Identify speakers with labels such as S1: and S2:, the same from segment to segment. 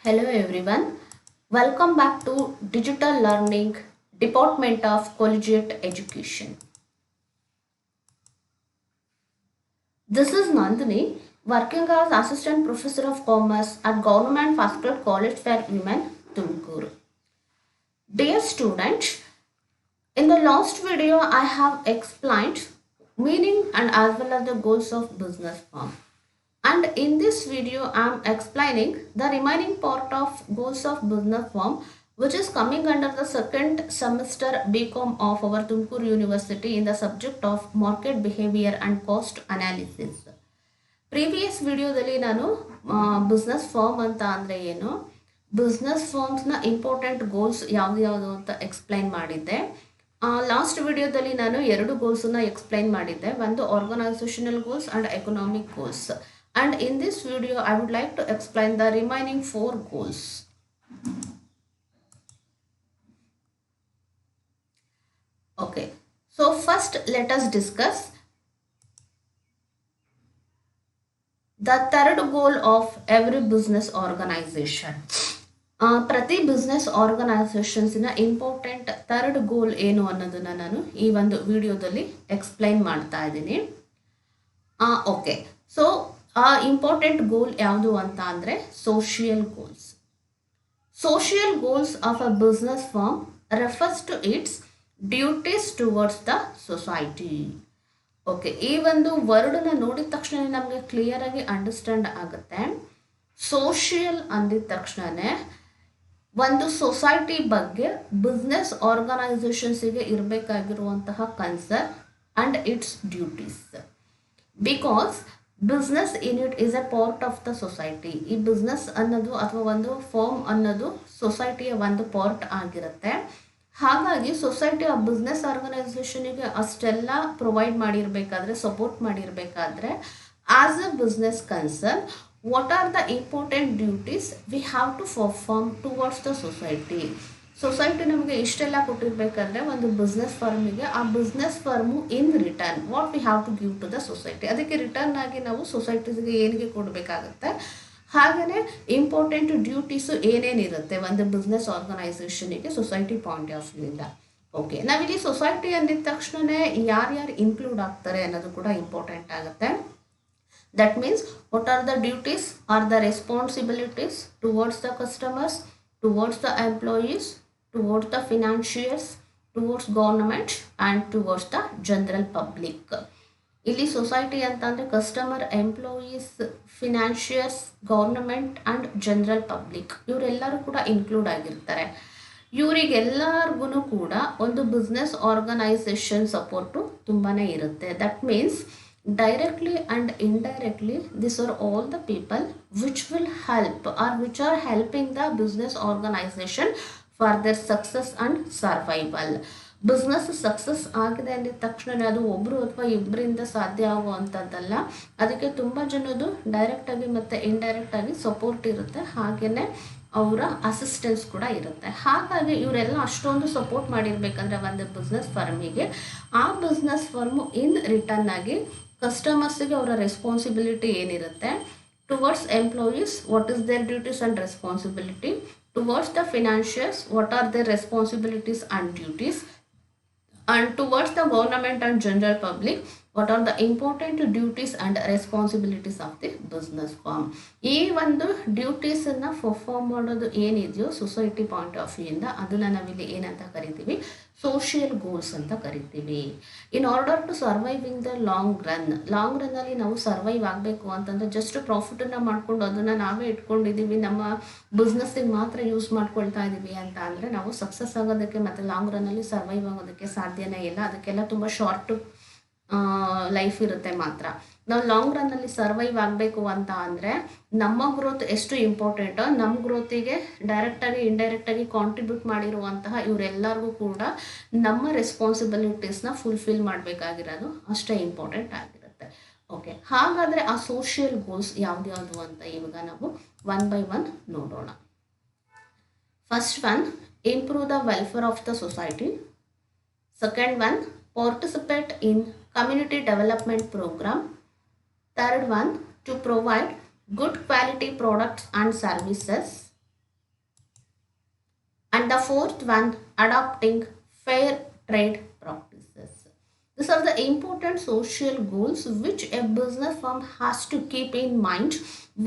S1: Hello everyone. Welcome back to Digital Learning Department of Collegiate Education. This is Nandini, working as Assistant Professor of Commerce at Government Faculty College for Women, Tumkur. Dear students, in the last video I have explained meaning and as well as the goals of business firm. And in this video, I am explaining the remaining part of goals of business firm, which is coming under the second semester BCom of our Tumkur University in the subject of market behavior and cost analysis. Previous video dali nanu business firm anta andre eno business firms na important goals ಯಾವ್ದು ಅಂತ explain ಮಾಡಿದ್ದೆ. Last ವಿಡಿಯೋದಲ್ಲಿ ನಾನು ಎರಡು ಗೋಲ್ಸನ್ನು explain ಮಾಡಿದ್ದೆ, ಒಂದು organisational goals and economic goals. And in this video, I would like to explain the remaining 4 goals. Okay, so first let us discuss the third goal of every business organization. ಪ್ರತಿ business ಆರ್ಗನೈಸೇಷನ್ಸಿನ important third ಗೋಲ್ ಏನು ಅನ್ನೋದನ್ನು ನಾನು ಈ ಒಂದು ವಿಡಿಯೋದಲ್ಲಿ explain ಮಾಡ್ತಾ ಇದ್ದೀನಿ. Okay, so important ಗೋಲ್ ಯಾವುದು ಅಂತ ಅಂದರೆ social goals. Social goals of a business firm refers to its duties towards the society. Okay, ಈ ಒಂದು ವರ್ಡನ್ನ ನೋಡಿದ ತಕ್ಷಣ ನಮಗೆ ಕ್ಲಿಯರ್ ಆಗಿ ಅಂಡರ್ಸ್ಟ್ಯಾಂಡ್ ಆಗುತ್ತೆ. ಸೋಷಿಯಲ್ ಅಂದಿದ ತಕ್ಷಣನೇ ಒಂದು ಸೊಸೈಟಿ ಬಗ್ಗೆ ಬಿಸ್ನೆಸ್ ಆರ್ಗನೈಸೇಷನ್ಸಿಗೆ ಇರಬೇಕಾಗಿರುವಂತಹ concern and its duties. Because business unit is a part of the society. ಈ ಬಿಸ್ನೆಸ್ ಅನ್ನೋದು ಅಥವಾ ಒಂದು ಫರ್ಮ್ ಅನ್ನೋದು ಸೊಸೈಟಿಯ ಒಂದು ಪಾರ್ಟ್ ಆಗಿರುತ್ತೆ. ಹಾಗಾಗಿ ಸೊಸೈಟಿ ಆ ಬಿಸ್ನೆಸ್ ಆರ್ಗನೈಸೇಷನಿಗೆ ಅಷ್ಟೆಲ್ಲ ಪ್ರೊವೈಡ್ ಮಾಡಿರಬೇಕಾದ್ರೆ, ಸಪೋರ್ಟ್ ಮಾಡಿರಬೇಕಾದ್ರೆ, as a business concern what are the important duties we have to perform towards the society. Society ನಮಗೆ ಇಷ್ಟೆಲ್ಲ ಕೊಟ್ಟಿರಬೇಕಾದ್ರೆ ಒಂದು ಬಿಸ್ನೆಸ್ ಫರ್ಮಿಗೆ ಆ business firm in return what we have to give to the society, ಅದಕ್ಕೆ return ಆಗಿ ನಾವು ಸೊಸೈಟಿಗೆ ಏನಿಗೆ ಕೊಡಬೇಕಾಗುತ್ತೆ. ಹಾಗೆಯೇ ಇಂಪಾರ್ಟೆಂಟ್ ಡ್ಯೂಟೀಸು ಏನೇನಿರುತ್ತೆ ಒಂದು ಬಿಸ್ನೆಸ್ ಆರ್ಗನೈಸೇಷನಿಗೆ ಸೊಸೈಟಿ ಪಾಯಿಂಟ್ ಆಫ್ ವ್ಯೂ ಇಂದ. ಓಕೆ, ನಾವಿಲ್ಲಿ ಸೊಸೈಟಿ ಅಂದಿದ ತಕ್ಷಣವೇ ಯಾರ್ಯಾರು ಇನ್ಕ್ಲೂಡ್ ಆಗ್ತಾರೆ ಅನ್ನೋದು ಕೂಡ ಇಂಪಾರ್ಟೆಂಟ್ ಆಗುತ್ತೆ. That means what are the duties or the responsibilities towards the customers, towards the employees, towards the financiers, towards government and towards the general public. ಇಲ್ಲಿ ಸೊಸೈಟಿ ಅಂತಂದರೆ customer, employees, financiers, government and general public ಇವರೆಲ್ಲರೂ ಕೂಡ include ಆಗಿರ್ತಾರೆ. ಇವರಿಗೆಲ್ಲರಿಗೂ ಕೂಡ ಒಂದು business organisation support ತುಂಬಾ ಇರುತ್ತೆ. That means directly and indirectly these are all the people which will help or which are helping the business organization for their success and survival. Business success ಆಗಿದೆ ಅಂದಿದ ತಕ್ಷಣ ಅದು ಒಬ್ಬರು ಅಥವಾ ಇಬ್ಬರಿಂದ ಸಾಧ್ಯ ಆಗುವಂಥದ್ದಲ್ಲ. ಅದಕ್ಕೆ ತುಂಬ ಜನದ್ದು ಡೈರೆಕ್ಟಾಗಿ ಮತ್ತು ಇಂಡೈರೆಕ್ಟಾಗಿ ಸಪೋರ್ಟ್ ಇರುತ್ತೆ, ಹಾಗೆಯೇ ಅವರ ಅಸಿಸ್ಟೆನ್ಸ್ ಕೂಡ ಇರುತ್ತೆ. ಹಾಗಾಗಿ ಇವರೆಲ್ಲ ಅಷ್ಟೊಂದು ಸಪೋರ್ಟ್ ಮಾಡಿರಬೇಕಂದ್ರೆ ಒಂದು ಬಿಸ್ನೆಸ್ ಫರ್ಮಿಗೆ, ಆ ಬಿಸ್ನೆಸ್ ಫರ್ಮು ಇನ್ ರಿಟರ್ನ್ ಆಗಿ ಕಸ್ಟಮರ್ಸಿಗೆ ಅವರ ರೆಸ್ಪಾನ್ಸಿಬಿಲಿಟಿ ಏನಿರುತ್ತೆ, towards employees what is their duties and responsibility, towards the financiers what are their responsibilities and duties, and towards the government and general public what are the important duties and responsibilities of the business firm. ಈ ಒಂದು ಡ್ಯೂಟೀಸನ್ನು perform ಮಾಡೋದು ಏನಿದೆಯೋ society point of view ಇಂದ ಅದನ್ನು ನಾವಿಲ್ಲಿ ಏನಂತ ಕರಿತೀವಿ, social goals ಅಂತ ಕರಿತೀವಿ. In order to survive in the long ರನ್ನಲ್ಲಿ ನಾವು ಸರ್ವೈವ್ ಆಗಬೇಕು ಅಂತಂದರೆ ಜಸ್ಟ್ ಪ್ರಾಫಿಟನ್ನು ಮಾಡಿಕೊಂಡು ಅದನ್ನು ನಾವೇ ಇಟ್ಕೊಂಡಿದ್ದೀವಿ, ನಮ್ಮ ಬಿಸ್ನೆಸ್ಸಿಗೆ ಮಾತ್ರ ಯೂಸ್ ಮಾಡ್ಕೊಳ್ತಾ ಇದ್ದೀವಿ ಅಂತ ಅಂದರೆ ನಾವು ಸಕ್ಸಸ್ ಆಗೋದಕ್ಕೆ ಮತ್ತು ಲಾಂಗ್ ರನ್ನಲ್ಲಿ ಸರ್ವೈವ್ ಆಗೋದಕ್ಕೆ ಸಾಧ್ಯನೇ ಇಲ್ಲ. ಅದಕ್ಕೆಲ್ಲ ತುಂಬ ಶಾರ್ಟ್ ಲೈಫ್ ಇರುತ್ತೆ ಮಾತ್ರ. ನಾವು ಲಾಂಗ್ ರನ್ನಲ್ಲಿ ಸರ್ವೈವ್ ಆಗಬೇಕು ಅಂತ ಅಂದರೆ ನಮ್ಮ ಗ್ರೋತ್ ಎಷ್ಟು ಇಂಪಾರ್ಟೆಂಟೋ, ನಮ್ಮ ಗ್ರೋತಿಗೆ ಡೈರೆಕ್ಟಾಗಿ ಇಂಡೈರೆಕ್ಟಾಗಿ ಕಾಂಟ್ರಿಬ್ಯೂಟ್ ಮಾಡಿರುವಂತಹ ಇವರೆಲ್ಲರಿಗೂ ಕೂಡ ನಮ್ಮ ರೆಸ್ಪಾನ್ಸಿಬಿಲಿಟೀಸ್ನ ಫುಲ್ಫಿಲ್ ಮಾಡಬೇಕಾಗಿರೋದು ಅಷ್ಟೇ ಇಂಪಾರ್ಟೆಂಟ್ ಆಗಿರುತ್ತೆ. ಓಕೆ, ಹಾಗಾದರೆ ಆ ಸೋಷಿಯಲ್ ಗೋಲ್ಸ್ ಯಾವ್ದು ಅಂತ ಇವಾಗ ನಾವು ಒನ್ ಬೈ ಒನ್ ನೋಡೋಣ. First one, improve the welfare of the society. Second one, participate in community development program. Third one, to provide good quality products and services. And the fourth one, adopting fair trade practices. These are the important social goals which a business firm has to keep in mind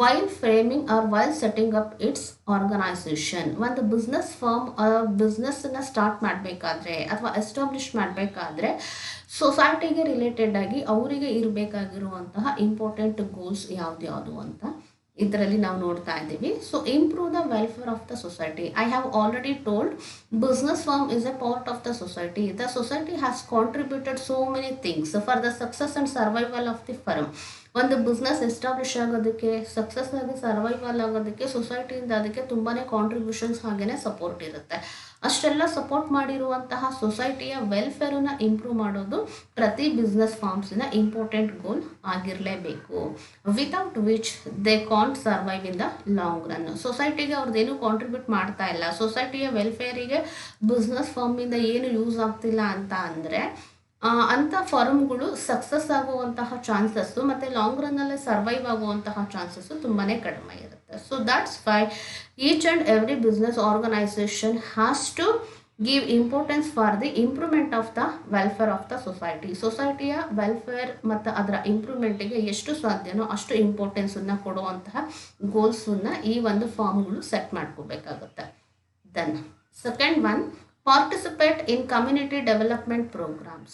S1: while framing or while setting up its organization. ಒಂದು business firm ಬಿಸ್ನೆಸ್ಸನ್ನು start ಮಾಡಬೇಕಾದ್ರೆ ಅಥವಾ establish ಮಾಡಬೇಕಾದ್ರೆ ಸೊಸೈಟಿಗೆ related ಆಗಿ ಅವರಿಗೆ ಇರಬೇಕಾಗಿರುವಂತಹ important goals ಯಾವ್ದು ಅಂತ ಇದರಲ್ಲಿ ನಾವು ನೋಡ್ತಾ ಇದ್ದೀವಿ. So improve the welfare of the society. I have already told business firm is A part of the society. The society has contributed so many things for the success and survival of the firm. ಒಂದು business establish ಆಗೋದಕ್ಕೆ, success ಆಗಿ survival ಆಗೋದಕ್ಕೆ ಸೊಸೈಟಿಯಿಂದ ಅದಕ್ಕೆ ತುಂಬಾ contributions ಹಾಗೆಯೇ support ಇರುತ್ತೆ. ಅಷ್ಟೆಲ್ಲ support ಮಾಡಿರುವಂತಹ ಸೊಸೈಟಿಯ ವೆಲ್ಫೇರನ್ನು ಇಂಪ್ರೂವ್ ಮಾಡೋದು ಪ್ರತಿ ಬಿಸ್ನೆಸ್ ಫಾರ್ಮ್ಸಿನ ಇಂಪಾರ್ಟೆಂಟ್ ಗೋಲ್ ಆಗಿರಲೇಬೇಕು. Without which they can't survive in the long run. ಸೊಸೈಟಿಗೆ ಅವ್ರದ್ದೇನು ಕಾಂಟ್ರಿಬ್ಯೂಟ್ ಮಾಡ್ತಾ ಇಲ್ಲ, ಸೊಸೈಟಿಯ ವೆಲ್ಫೇರಿಗೆ ಬಿಸ್ನೆಸ್ ಫಾರ್ಮಿಂದ ಏನು ಯೂಸ್ ಆಗ್ತಿಲ್ಲ ಅಂತ ಅಂದರೆ ಅಂಥ ಫರ್ಮ್ಗಳು ಸಕ್ಸಸ್ ಆಗುವಂತಹ ಚಾನ್ಸಸ್ಸು ಮತ್ತು ಲಾಂಗ್ ರನ್ನಲ್ಲಿ ಸರ್ವೈವ್ ಆಗುವಂತಹ ಚಾನ್ಸಸ್ಸು ತುಂಬಾ ಕಡಿಮೆ ಇರುತ್ತೆ. So that's why each and every business organisation has to give importance for the improvement of the welfare of the society. ಸೊಸೈಟಿಯ ವೆಲ್ಫೇರ್ ಮತ್ತು ಅದರ ಇಂಪ್ರೂವ್ಮೆಂಟಿಗೆ ಎಷ್ಟು ಸಾಧ್ಯನೋ ಅಷ್ಟು ಇಂಪಾರ್ಟೆನ್ಸನ್ನು ಕೊಡುವಂತಹ ಗೋಲ್ಸನ್ನು ಈ ಒಂದು ಫಾರ್ಮ್ಗಳು ಸೆಟ್ ಮಾಡ್ಕೋಬೇಕಾಗುತ್ತೆ. Then second one, participate in community development programs.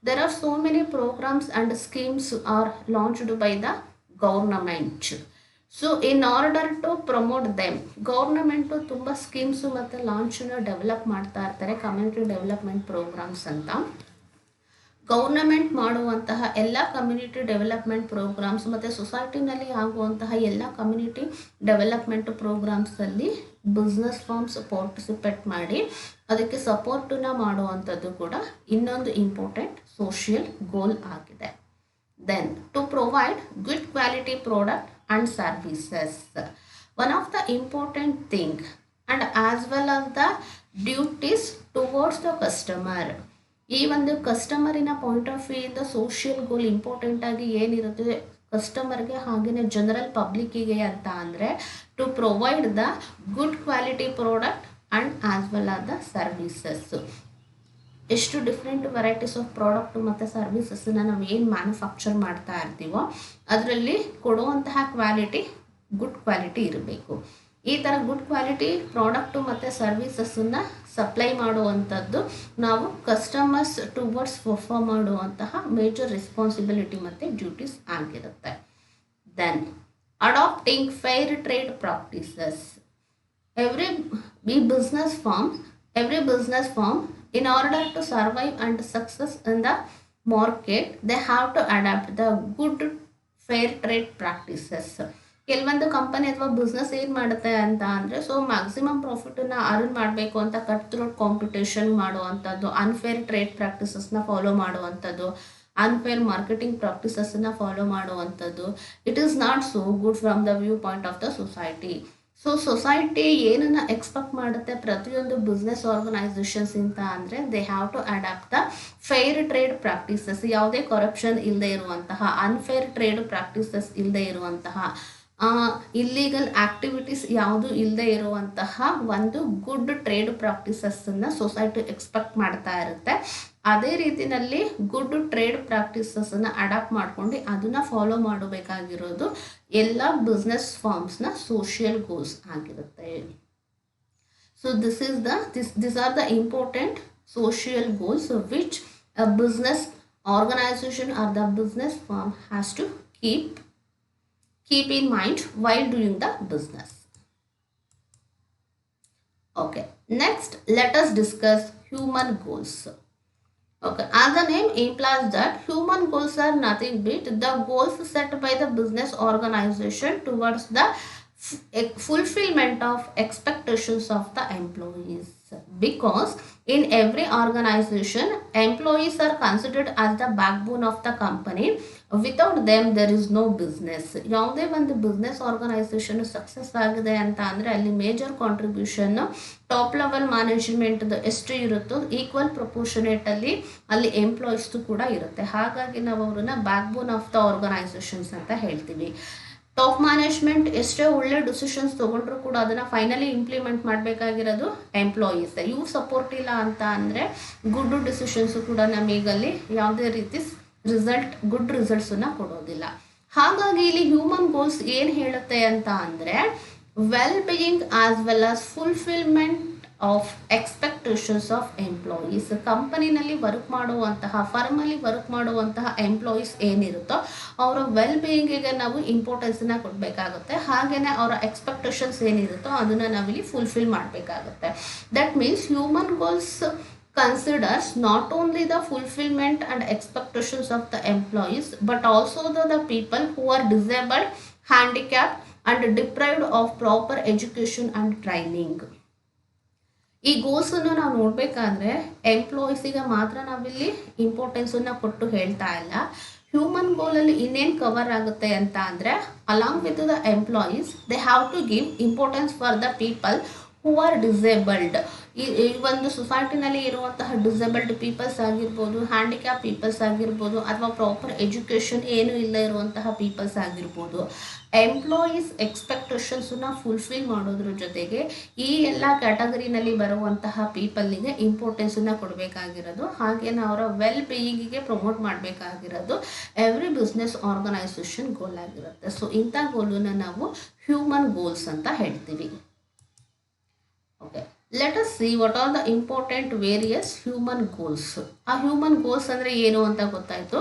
S1: There are so many programs and schemes are launched by the government. So in order to promote them, government ತುಂಬ ಸ್ಕೀಮ್ಸ್ ಮತ್ತು ಲಾಂಚನ್ನು ಡೆವಲಪ್ ಮಾಡ್ತಾ ಇರ್ತಾರೆ, ಕಮ್ಯುನಿಟಿ ಡೆವಲಪ್ಮೆಂಟ್ ಪ್ರೋಗ್ರಾಮ್ಸ್ ಅಂತ. Government ಮಾಡುವಂತಹ ಎಲ್ಲ community development programmes ಮತ್ತು ಸೊಸೈಟಿನಲ್ಲಿ ಆಗುವಂತಹ ಎಲ್ಲ ಕಮ್ಯುನಿಟಿ ಡೆವಲಪ್ಮೆಂಟ್ ಪ್ರೋಗ್ರಾಮ್ಸಲ್ಲಿ ಬಿಸ್ನೆಸ್ ಫಾರ್ಮ್ಸ್ ಪಾರ್ಟಿಸಿಪೇಟ್ ಮಾಡಿ ಅದಕ್ಕೆ ಸಪೋರ್ಟನ್ನು ಮಾಡುವಂಥದ್ದು ಕೂಡ ಇನ್ನೊಂದು ಇಂಪಾರ್ಟೆಂಟ್ ಸೋಷಿಯಲ್ ಗೋಲ್ ಆಗಿದೆ. Then to provide good quality product and services. One of the important thing and as well as the duties towards the customer. ಈ ಒಂದು ಕಸ್ಟಮರಿನ ಪಾಯಿಂಟ್ ಆಫ್ ವ್ಯೂ ಇಂದ ಸೋಷಿಯಲ್ ಗೋಲ್ ಇಂಪಾರ್ಟೆಂಟ್ ಆಗಿ ಏನಿರುತ್ತೆ ಕಸ್ಟಮರ್ಗೆ ಹಾಗೆಯೇ general ಪಬ್ಲಿಕ್ಕಿಗೆ ಅಂತ ಅಂದರೆ to provide the good quality product and as well as the services. ಎಷ್ಟು ಡಿಫ್ರೆಂಟ್ ವೆರೈಟೀಸ್ ಆಫ್ ಪ್ರಾಡಕ್ಟ್ ಮತ್ತು ಸರ್ವಿಸಸ್ಸನ್ನು ನಾವು ಏನು ಮ್ಯಾನುಫ್ಯಾಕ್ಚರ್ ಮಾಡ್ತಾ ಇರ್ತೀವೋ ಅದರಲ್ಲಿ ಕೊಡುವಂತಹ ಕ್ವಾಲಿಟಿ ಗುಡ್ ಕ್ವಾಲಿಟಿ ಇರಬೇಕು. ಈ ಥರ ಗುಡ್ ಕ್ವಾಲಿಟಿ ಪ್ರಾಡಕ್ಟು ಮತ್ತು ಸರ್ವಿಸಸ್ಸನ್ನು ಸಪ್ಲೈ ಮಾಡುವಂಥದ್ದು ನಾವು ಕಸ್ಟಮರ್ಸ್ ಟುವರ್ಡ್ಸ್ ಪರ್ಫಾರ್ಮ್ ಮಾಡುವಂತಹ ಮೇಜರ್ ರೆಸ್ಪಾನ್ಸಿಬಿಲಿಟಿ ಮತ್ತು ಡ್ಯೂಟೀಸ್ ಆಗಿರುತ್ತೆ. Then adapting fair trade practices. every business firm in order to survive and success in the market they have to adapt the good fair trade practices. ಕೆಲವೊಂದು company ಅಥವಾ business ಏನು ಮಾಡುತ್ತೆ ಅಂತ ಅಂದರೆ maximum ಪ್ರಾಫಿಟನ್ನು earn ಮಾಡಬೇಕು ಅಂತ ಕಟ್ ಥ್ರೋಟ್ ಕಾಂಪಿಟೇಷನ್ ಮಾಡುವಂಥದ್ದು, ಅನ್ಫೇರ್ ಟ್ರೇಡ್ ಪ್ರಾಕ್ಟೀಸಸ್ನ ಫಾಲೋ ಮಾಡುವಂಥದ್ದು, ಅನ್ಫೇರ್ ಮಾರ್ಕೆಟಿಂಗ್ ಪ್ರಾಕ್ಟೀಸಸ್ನ ಫಾಲೋ ಮಾಡುವಂಥದ್ದು. It is not so good from the view point of the society. Society ಏನನ್ನು ಎಕ್ಸ್ಪೆಕ್ಟ್ ಮಾಡುತ್ತೆ ಪ್ರತಿಯೊಂದು ಬಿಸ್ನೆಸ್ ಆರ್ಗನೈಸೇಷನ್ಸ್ ಅಂತ ಅಂದರೆ they have to adapt the fair trade practices. ಯಾವುದೇ ಕರಪ್ಷನ್ ಇಲ್ಲದೆ ಇರುವಂತಹ, ಅನ್ಫೇರ್ ಟ್ರೇಡ್ ಪ್ರಾಕ್ಟೀಸಸ್ ಇಲ್ಲದೆ ಇರುವಂತಹ, ಇಲ್ಲೀಗಲ್ ಆಕ್ಟಿವಿಟೀಸ್ ಯಾವುದು ಇಲ್ಲದೆ ಇರುವಂತಹ ಒಂದು ಗುಡ್ ಟ್ರೇಡ್ ಪ್ರಾಕ್ಟೀಸಸ್ಸನ್ನು ಸೊಸೈಟಿ ಎಕ್ಸ್ಪೆಕ್ಟ್ ಮಾಡ್ತಾ ಇರುತ್ತೆ. ಅದೇ ರೀತಿಯಲ್ಲಿ ಗುಡ್ ಟ್ರೇಡ್ ಪ್ರಾಕ್ಟೀಸಸ್ಸನ್ನು ಅಡಾಪ್ಟ್ ಮಾಡ್ಕೊಂಡು ಅದನ್ನು ಫಾಲೋ ಮಾಡಬೇಕಾಗಿರೋದು ಎಲ್ಲ ಬಿಸ್ನೆಸ್ ಫಾರ್ಮ್ಸ್ನ ಸೋಷಿಯಲ್ ಗೋಲ್ಸ್ ಆಗಿರುತ್ತೆ. So this are the important social goals which a business organisation or the business firm has to keep in mind while doing the business. Okay, next let us discuss human goals. Okay, as the name implies that human goals are nothing but the goals set by the business organization towards the fulfillment of expectations of the employees. Because in every organization employees are considered as the backbone of the company. Without them there is no business. ಯಾವುದೇ ಒಂದು business organisation success ಆಗಿದೆ ಅಂತ ಅಂದರೆ ಅಲ್ಲಿ major contribution top level ಮ್ಯಾನೇಜ್ಮೆಂಟ್ದು ಎಷ್ಟು ಇರುತ್ತೋ equal ಪ್ರಪೋರ್ಷನೇಟಲ್ಲಿ ಅಲ್ಲಿ ಎಂಪ್ಲಾಯೀಸ್ದು ಕೂಡ ಇರುತ್ತೆ. ಹಾಗಾಗಿ ನಾವು ಅವ್ರನ್ನ back bone of the organisations ಅಂತ ಹೇಳ್ತೀವಿ. ಟಾಪ್ ಮ್ಯಾನೇಜ್ಮೆಂಟ್ ಎಷ್ಟೇ ಒಳ್ಳೆ ಡಿಸಿಷನ್ಸ್ ತೊಗೊಂಡ್ರು ಕೂಡ ಅದನ್ನು ಫೈನಲಿ ಇಂಪ್ಲಿಮೆಂಟ್ ಮಾಡಬೇಕಾಗಿರೋದು ಎಂಪ್ಲಾಯೀಸ್. ಇವು ಸಪೋರ್ಟ್ ಇಲ್ಲ ಅಂತ ಅಂದರೆ ಗುಡ್ ಡಿಸಿಷನ್ಸು ಕೂಡ ನಮಗಲ್ಲಿ ಯಾವುದೇ ರೀತಿ ಗುಡ್ ರಿಸಲ್ಟ್ಸನ್ನು ಕೊಡೋದಿಲ್ಲ. ಹಾಗಾಗಿ ಇಲ್ಲಿ ಹ್ಯೂಮನ್ ಗೋಲ್ಸ್ ಏನು ಹೇಳುತ್ತೆ ಅಂತ ಅಂದರೆ well being as well as fulfilment of expectations of employees. ಕಂಪನಿನಲ್ಲಿ ವರ್ಕ್ ಮಾಡುವಂತಹ ಫರ್ಮಲ್ಲಿ ವರ್ಕ್ ಮಾಡುವಂತಹ ಎಂಪ್ಲಾಯೀಸ್ ಏನಿರುತ್ತೋ ಅವರ ವೆಲ್ ಬೀಯಿಂಗಿಗೆ ನಾವು ಇಂಪಾರ್ಟೆನ್ಸನ್ನು ಕೊಡಬೇಕಾಗುತ್ತೆ. ಹಾಗೆಯೇ ಅವರ ಎಕ್ಸ್ಪೆಕ್ಟೇಷನ್ಸ್ ಏನಿರುತ್ತೋ ಅದನ್ನು ನಾವಿಲ್ಲಿ ಫುಲ್ಫಿಲ್ ಮಾಡಬೇಕಾಗುತ್ತೆ. That means human goals considers not only the fulfillment and expectations of the employees but also the people who are disabled, handicapped and deprived of proper education and training. ಈ ಗೋಲ್ಸನ್ನು ನಾವು ನೋಡಬೇಕಾದ್ರೆ ಎಂಪ್ಲಾಯೀಸಿಗೆ ಮಾತ್ರ ನಾವಿಲ್ಲಿ ಇಂಪಾರ್ಟೆನ್ಸನ್ನು ಕೊಟ್ಟು ಹೇಳ್ತಾ ಇಲ್ಲ. ಹ್ಯೂಮನ್ ಗೋಲಲ್ಲಿ ಇನ್ನೇನು ಕವರ್ ಆಗುತ್ತೆ ಅಂತ ಅಂದರೆ along with the employees they have to give importance for the people who are disabled. ಈ ಒಂದು ಸೊಸೈಟಿನಲ್ಲಿ ಇರುವಂತಹ ಡಿಸೇಬಲ್ಡ್ ಪೀಪಲ್ಸ್ ಆಗಿರ್ಬೋದು, ಹ್ಯಾಂಡಿಕ್ಯಾಪ್ ಪೀಪಲ್ಸ್ ಆಗಿರ್ಬೋದು, ಅಥವಾ ಪ್ರಾಪರ್ ಎಜುಕೇಷನ್ ಏನೂ ಇಲ್ಲ ಇರುವಂತಹ ಪೀಪಲ್ಸ್ ಆಗಿರ್ಬೋದು. ಎಂಪ್ಲಾಯೀಸ್ ಎಕ್ಸ್ಪೆಕ್ಟೇಷನ್ಸನ್ನ ಫುಲ್ಫಿಲ್ ಮಾಡೋದ್ರ ಜೊತೆಗೆ ಈ ಎಲ್ಲ ಕ್ಯಾಟಗರಿನಲ್ಲಿ ಬರುವಂತಹ ಪೀಪಲ್ಗೆ ಇಂಪಾರ್ಟೆನ್ಸನ್ನು ಕೊಡಬೇಕಾಗಿರೋದು, ಹಾಗೇನೆ ಅವರ ವೆಲ್ ಬೀಯಿಂಗಿಗೆ ಪ್ರಮೋಟ್ ಮಾಡಬೇಕಾಗಿರೋದು ಎವ್ರಿ ಬಿಸ್ನೆಸ್ ಆರ್ಗನೈಸೇಷನ್ ಗೋಲ್ ಆಗಿರುತ್ತೆ. ಸೊ ಇಂಥ ಗೋಲನ್ನು ನಾವು ಹ್ಯೂಮನ್ ಗೋಲ್ಸ್ ಅಂತ ಹೇಳ್ತೀವಿ. Okay, let us see what are the important various human goals. ಆ ಹ್ಯೂಮನ್ ಗೋಲ್ಸ್ ಅಂದರೆ ಏನು ಅಂತ ಗೊತ್ತಾಯಿತು.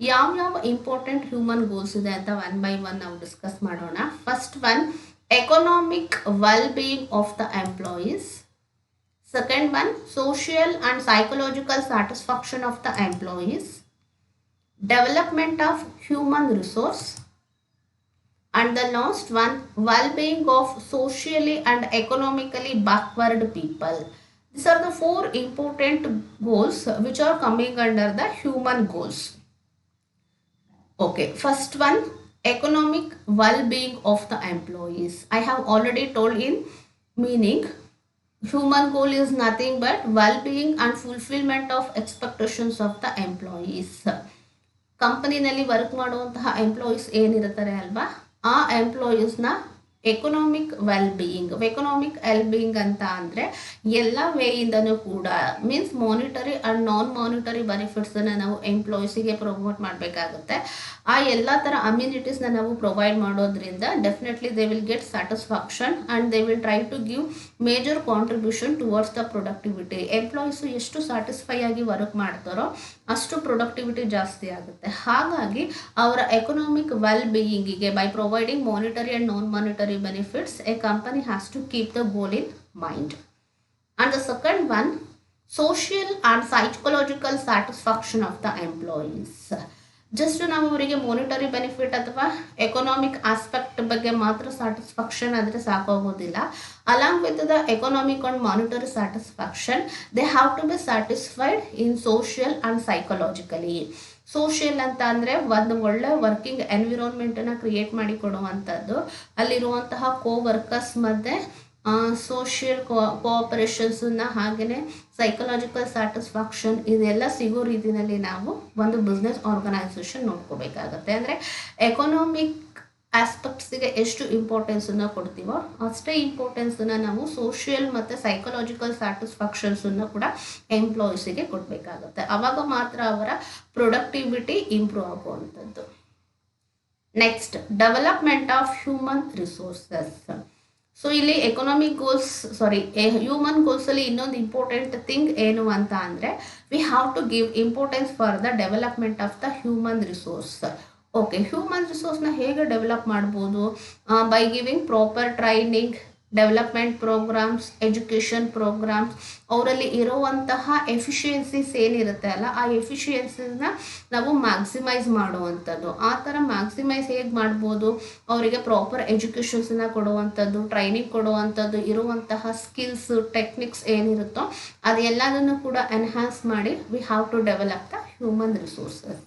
S1: ಯಾವ ಇಂಪಾರ್ಟೆಂಟ್ ಹ್ಯೂಮನ್ ಗೋಲ್ಸ್ ಇದೆ ಅಂತ ಒನ್ ಬೈ ಒನ್ ನಾವು ಡಿಸ್ಕಸ್ ಮಾಡೋಣ. First one, economic well being of the employees. Second one, social and psychological satisfaction of the employees. Development of human resource. And the last one, well-being of socially and economically backward people. These are the four important goals which are coming under the human goals. Okay, first one, economic well-being of the employees. I have already told in meaning. Human goal is nothing but well-being and fulfillment of expectations of the employees. ಕಂಪನಿನಲ್ಲಿ work ಮಾಡುವಂತಹ employees ಏನಿರ್ತಾರೆ ಅಲ್ವಾ, ಆ ಎಂಪ್ಲಾಯೀಸ್ನ economic wellbeing ಅಂತ ಅಂದರೆ ಎಲ್ಲ ವೇಯಿಂದನೂ ಕೂಡ means monetary and non monetary ಬೆನಿಫಿಟ್ಸನ್ನು ನಾವು ಎಂಪ್ಲಾಯೀಸಿಗೆ ಪ್ರಮೋಟ್ ಮಾಡಬೇಕಾಗುತ್ತೆ. ಆ ಎಲ್ಲ ಥರ ಅಮ್ಯುನಿಟೀಸ್ನ ನಾವು ಪ್ರೊವೈಡ್ ಮಾಡೋದ್ರಿಂದ definitely they will get satisfaction and they will try to give major contribution towards the productivity. Employees ಎಷ್ಟು ಸ್ಯಾಟಿಸ್ಫೈ ಆಗಿ ವರ್ಕ್ ಮಾಡ್ತಾರೋ ಅಷ್ಟು ಪ್ರೊಡಕ್ಟಿವಿಟಿ ಜಾಸ್ತಿ ಆಗುತ್ತೆ. ಹಾಗಾಗಿ ಅವರ ಎಕನಾಮಿಕ್ ವೆಲ್ ಬೀಯಿಂಗಿಗೆ by providing monetary and non monetary benefits a company has to keep the goal in mind. And the second one, social and psychological satisfaction of the employees. Just ನಾವು ಅವರಿಗೆ monetary benefit ಅಥವಾ economic aspect ಬಗ್ಗೆ ಮಾತ್ರ satisfaction ಆದರೆ ಸಾಕಾಗೋದಿಲ್ಲ. Along with the economic and monetary satisfaction they have to be satisfied in social and psychologically. Social ಅಂತ ಅಂದರೆ ಒಂದು ಒಳ್ಳೆ ವರ್ಕಿಂಗ್ ಎನ್ವಿರಾನ್ಮೆಂಟನ್ನು ಕ್ರಿಯೇಟ್ ಮಾಡಿ ಕೊಡುವಂಥದ್ದು, ಅಲ್ಲಿರುವಂತಹ ಕೋವರ್ಕರ್ಸ್ ಮತ್ತು ಸೋಷಿಯಲ್ ಕೋಆಪರೇಷನ್ಸನ್ನು, ಹಾಗೆಯೇ ಸೈಕಲಾಜಿಕಲ್ ಸ್ಯಾಟಿಸ್ಫ್ಯಾಕ್ಷನ್ ಇದೆಲ್ಲ ಸಿಗೋ ರೀತಿಯಲ್ಲಿ ನಾವು ಒಂದು ಬಿಸ್ನೆಸ್ ಆರ್ಗನೈಸೇಷನ್ ನೋಡ್ಕೋಬೇಕಾಗತ್ತೆ. ಅಂದರೆ ಎಕನಾಮಿಕ್ ಆಸ್ಪೆಕ್ಟ್ಸಿಗೆ ಎಷ್ಟು ಇಂಪಾರ್ಟೆನ್ಸನ್ನು ಕೊಡ್ತೀವೋ ಅಷ್ಟೇ ಇಂಪಾರ್ಟೆನ್ಸನ್ನು ನಾವು ಸೋಷಿಯಲ್ ಮತ್ತು ಸೈಕಲಾಜಿಕಲ್ ಸ್ಯಾಟಿಸ್ಫ್ಯಾಕ್ಷನ್ಸನ್ನು ಕೂಡ ಎಂಪ್ಲಾಯೀಸಿಗೆ ಕೊಡಬೇಕಾಗುತ್ತೆ. ಆವಾಗ ಮಾತ್ರ ಅವರ ಪ್ರೊಡಕ್ಟಿವಿಟಿ ಇಂಪ್ರೂವ್ ಆಗುವಂಥದ್ದು. Next, development of human resources. So ಇಲ್ಲಿ ಹ್ಯೂಮನ್ ಗೋಲ್ಸಲ್ಲಿ ಇನ್ನೊಂದು ಇಂಪಾರ್ಟೆಂಟ್ ಥಿಂಗ್ ಏನು ಅಂತ ಅಂದರೆ we have to give importance for the development of the human resource. Okay, human ರಿಸೋರ್ಸ್ನ ಹೇಗೆ ಡೆವಲಪ್ ಮಾಡ್ಬೋದು? By giving proper training, development programmes, education programmes, ಅವರಲ್ಲಿ ಇರುವಂತಹ ಎಫಿಷಿಯನ್ಸೀಸ್ ಏನಿರುತ್ತೆ ಅಲ್ಲ, ಆ ಎಫಿಷಿಯನ್ಸಿನ ನಾವು ಮ್ಯಾಕ್ಸಿಮೈಸ್ ಮಾಡುವಂಥದ್ದು. ಆ ಥರ ಮ್ಯಾಕ್ಸಿಮೈಸ್ ಹೇಗೆ ಮಾಡ್ಬೋದು? ಅವರಿಗೆ ಪ್ರಾಪರ್ ಎಜುಕೇಷನ್ಸನ್ನ ಕೊಡುವಂಥದ್ದು, ಟ್ರೈನಿಂಗ್ ಕೊಡುವಂಥದ್ದು, ಇರುವಂತಹ ಸ್ಕಿಲ್ಸ್ ಟೆಕ್ನಿಕ್ಸ್ ಏನಿರುತ್ತೋ ಅದೆಲ್ಲದನ್ನು ಕೂಡ ಎನ್ಹ್ಯಾನ್ಸ್ ಮಾಡಿ we have to develop the human resources.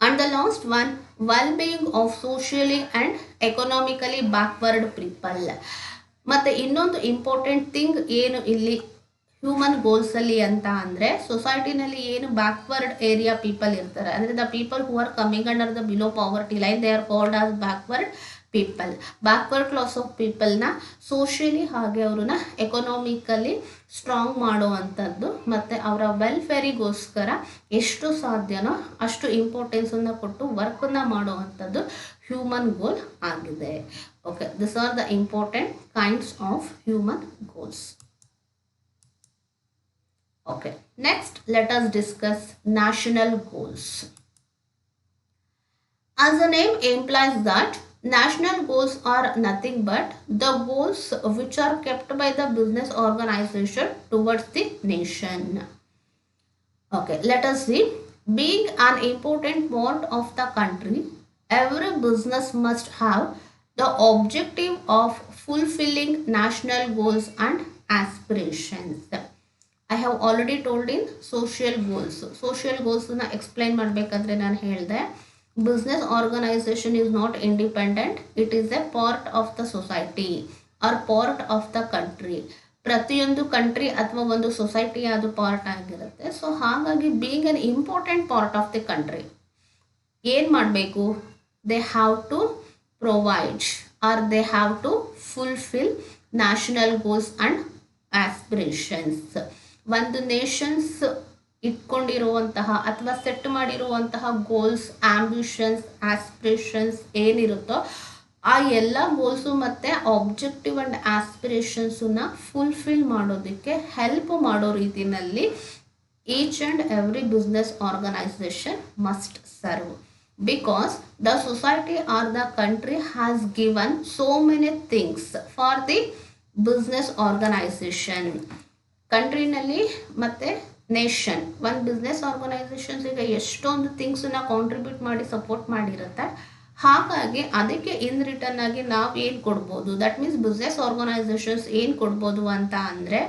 S1: And the last one, well-being of socially and economically backward people. ಮತ್ತು ಇನ್ನೊಂದು ಇಂಪಾರ್ಟೆಂಟ್ ಥಿಂಗ್ ಏನು ಇಲ್ಲಿ ಹ್ಯೂಮನ್ ಗೋಲ್ಸ್ ಅಲ್ಲಿ ಅಂತ ಅಂದರೆ ಸೊಸೈಟಿನಲ್ಲಿ ಏನು ಬ್ಯಾಕ್ವರ್ಡ್ ಏರಿಯಾ ಪೀಪಲ್ ಇರ್ತಾರೆ, ಅಂದರೆ the people who are coming under the below poverty line they are called as backward people. Backward class of ಪೀಪಲ್ನ ಸೋಷಿಯಲಿ ಹಾಗೆ ಅವ್ರನ್ನ ಎಕನಾಮಿಕಲಿ ಸ್ಟ್ರಾಂಗ್ ಮಾಡುವಂಥದ್ದು ಮತ್ತು ಅವರ ವೆಲ್ಫೇರಿಗೋಸ್ಕರ ಎಷ್ಟು ಸಾಧ್ಯನೋ ಅಷ್ಟು ಇಂಪಾರ್ಟೆನ್ಸನ್ನು ಕೊಟ್ಟು ವರ್ಕನ್ನು ಮಾಡುವಂಥದ್ದು ಹ್ಯೂಮನ್ ಗೋಲ್ ಆಗಿದೆ. Okay, this are the important kinds of human goals. Okay, next let us discuss national goals. As the name implies that national goals are nothing but the goals which are kept by the business organization towards the nation. Okay, let us see. Being an important part of the country, every business must have the objective of fulfilling national goals and aspirations. I have already told in social goals. Social goals na explain ಮಾಡಬೇಕಾದ್ರೆ ನಾನು ಹೇಳಿದೆ, business organization is not independent, it is a part of the society or part of the country. ಪ್ರತಿಯೊಂದು country ಅಥವಾ ಒಂದು society ಅದು part ಆಗಿರುತ್ತೆ. So ಹಾಗಾಗಿ being an important part of the country ಏನು ಮಾಡಬೇಕು, they have to provide or they have to fulfil national goals and aspirations. ಒಂದು nations ಇಟ್ಕೊಂಡಿರುವಂತಹ ಅಥವಾ ಸೆಟ್ ಮಾಡಿರುವಂತಹ ಗೋಲ್ಸ್, ಆಂಬಿಷನ್ಸ್, ಆಸ್ಪಿರೇಷನ್ಸ್ ಏನಿರುತ್ತೋ ಆ ಎಲ್ಲ ಗೋಲ್ಸು ಮತ್ತು ಆಬ್ಜೆಕ್ಟಿವ್ ಆ್ಯಂಡ್ ಆಸ್ಪಿರೇಷನ್ಸನ್ನ ಫುಲ್ಫಿಲ್ ಮಾಡೋದಕ್ಕೆ ಹೆಲ್ಪ್ ಮಾಡೋ ರೀತಿಯಲ್ಲಿ each and every business organisation must serve. Because the society or the country has given so many things for the business organization. ಕಂಟ್ರಿನಲ್ಲಿ ಮತ್ತು nation ಒಂದು business ಆರ್ಗನೈಸೇಷನ್ಸಿಗೆ ಎಷ್ಟೊಂದು ಥಿಂಗ್ಸನ್ನ ಕಾಂಟ್ರಿಬ್ಯೂಟ್ ಮಾಡಿ ಸಪೋರ್ಟ್ ಮಾಡಿರುತ್ತೆ. ಹಾಗಾಗಿ ಅದಕ್ಕೆ ಇನ್ ರಿಟರ್ನ್ ಆಗಿ ನಾವು ಏನು ಕೊಡ್ಬೋದು, ದಟ್ ಮೀನ್ಸ್ ಬಿಸ್ನೆಸ್ ಆರ್ಗನೈಸೇಷನ್ಸ್ ಏನು ಕೊಡ್ಬೋದು ಅಂತ ಅಂದರೆ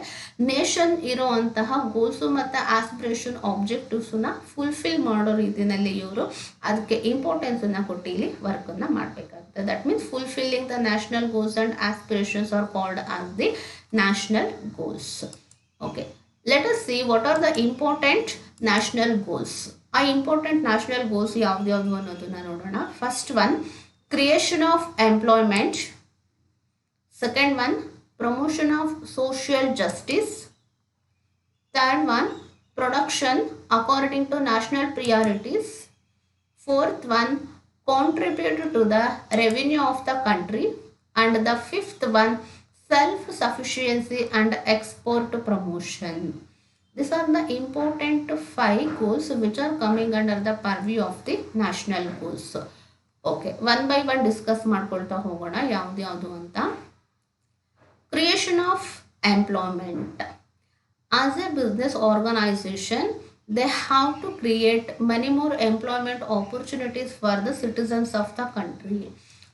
S1: ನೇಷನ್ ಇರೋ ಅಂತಹ ಗೋಲ್ಸು ಮತ್ತು ಆಸ್ಪಿರೇಷನ್ ಆಬ್ಜೆಕ್ಟಿವ್ಸನ್ನ ಫುಲ್ಫಿಲ್ ಮಾಡೋ ರೀತಿಯಲ್ಲಿ ಇವರು ಅದಕ್ಕೆ ಇಂಪಾರ್ಟೆನ್ಸನ್ನು ಕೊಟ್ಟು ಇಲ್ಲಿ ವರ್ಕನ್ನು ಮಾಡಬೇಕಾಗುತ್ತೆ. That means fulfilling the national goals and aspirations are called as the national goals. Okay, let us see what are the important national goals. ಆ ಇಂಪಾರ್ಟೆಂಟ್ ನ್ಯಾಷನಲ್ ಗೋಲ್ಸ್ ಯಾವ್ದು ಅನ್ನೋದನ್ನ ನೋಡೋಣ. First one, creation of employment. Second one, promotion of social justice. Third one, production according to national priorities. Fourth one, contribute to the revenue of the country. And the fifth one, self-sufficiency and export promotion. These are the important 5 goals which are coming under the purview of the national goals. Okay, one by one discuss ಮಾಡ್ಕೊಳ್ತಾ ಹೋಗೋಣ ಯಾವ್ದು ಅಂತ. Creation of employment. As a business organization, they have to create many more employment opportunities for the citizens of the country.